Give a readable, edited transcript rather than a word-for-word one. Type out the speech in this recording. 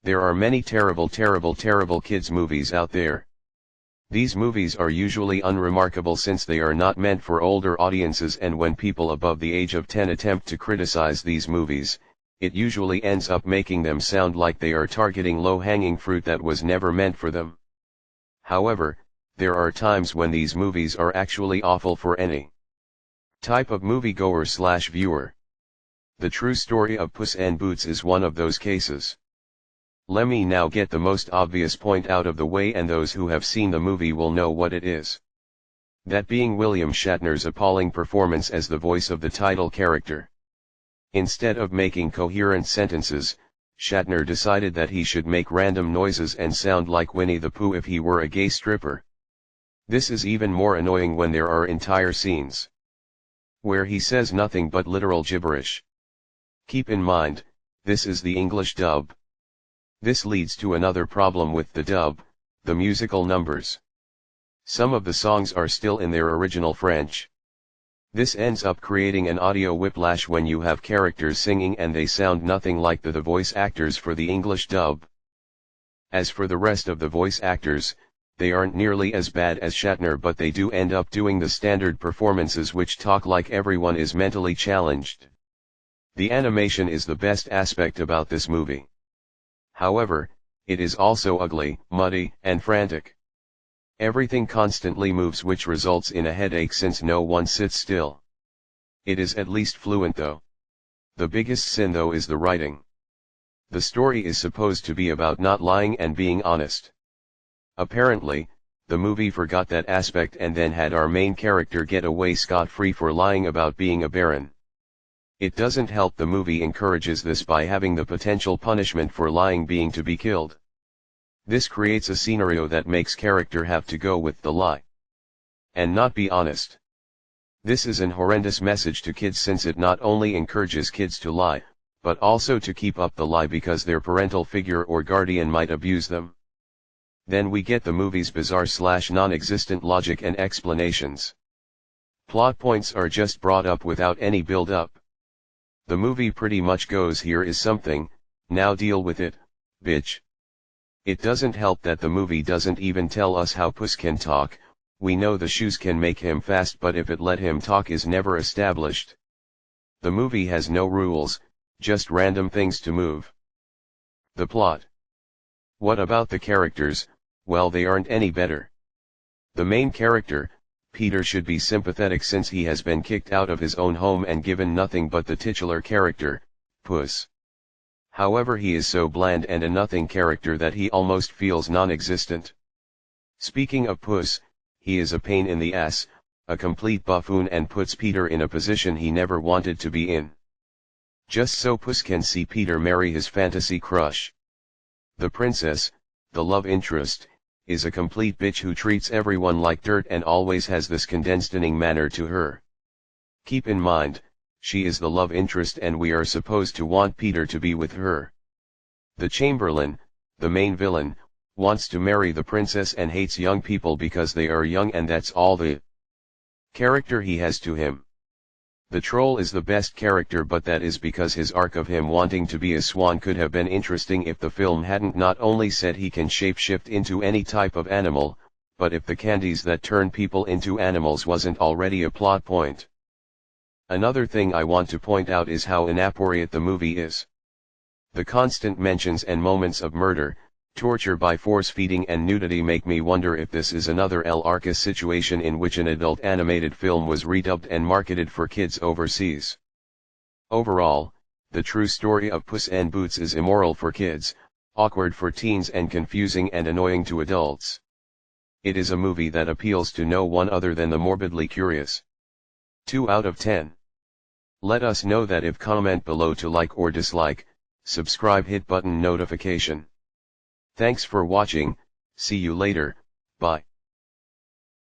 There are many terrible kids movies out there. These movies are usually unremarkable since they are not meant for older audiences, and when people above the age of 10 attempt to criticize these movies, it usually ends up making them sound like they are targeting low-hanging fruit that was never meant for them. However, there are times when these movies are actually awful for any type of moviegoer/viewer. The true story of Puss in Boots is one of those cases. Let me now get the most obvious point out of the way, and those who have seen the movie will know what it is. That being William Shatner's appalling performance as the voice of the title character. Instead of making coherent sentences, Shatner decided that he should make random noises and sound like Winnie the Pooh if he were a gay stripper. This is even more annoying when there are entire scenes where he says nothing but literal gibberish. Keep in mind, this is the English dub. This leads to another problem with the dub, the musical numbers. Some of the songs are still in their original French. This ends up creating an audio whiplash when you have characters singing and they sound nothing like the voice actors for the English dub. As for the rest of the voice actors, they aren't nearly as bad as Shatner, but they do end up doing the standard performances which talk like everyone is mentally challenged. The animation is the best aspect about this movie. However, it is also ugly, muddy, and frantic. Everything constantly moves, which results in a headache since no one sits still. It is at least fluent though. The biggest sin though is the writing. The story is supposed to be about not lying and being honest. Apparently, the movie forgot that aspect and then had our main character get away scot-free for lying about being a baron. It doesn't help the movie encourages this by having the potential punishment for lying being to be killed. This creates a scenario that makes character have to go with the lie and not be honest. This is an horrendous message to kids since it not only encourages kids to lie, but also to keep up the lie because their parental figure or guardian might abuse them. Then we get the movie's bizarre/non-existent logic and explanations. Plot points are just brought up without any build-up. The movie pretty much goes, here is something, now deal with it, bitch. It doesn't help that the movie doesn't even tell us how Puss can talk. We know the shoes can make him fast, but if it let him talk is never established. The movie has no rules, just random things to move. The plot. What about the characters? Well, they aren't any better. The main character, Peter, should be sympathetic since he has been kicked out of his own home and given nothing but the titular character, Puss. However, he is so bland and a nothing character that he almost feels non-existent. Speaking of Puss, he is a pain in the ass, a complete buffoon, and puts Peter in a position he never wanted to be in. Just so Puss can see Peter marry his fantasy crush. The princess, the love interest, is a complete bitch who treats everyone like dirt and always has this condescending manner to her. Keep in mind, she is the love interest and we are supposed to want Peter to be with her. The Chamberlain, the main villain, wants to marry the princess and hates young people because they are young, and that's all the character he has to him. The troll is the best character, but that is because his arc of him wanting to be a swan could have been interesting if the film hadn't not only said he can shapeshift into any type of animal, but if the candies that turn people into animals wasn't already a plot point. Another thing I want to point out is how inappropriate the movie is. The constant mentions and moments of murder, torture by force feeding and nudity make me wonder if this is another El Arcas situation in which an adult animated film was redubbed and marketed for kids overseas. Overall, the true story of Puss in Boots is immoral for kids, awkward for teens, and confusing and annoying to adults. It is a movie that appeals to no one other than the morbidly curious. 2 out of 10. Let us know that if comment below to like or dislike, subscribe, hit button notification. Thanks for watching, see you later, bye.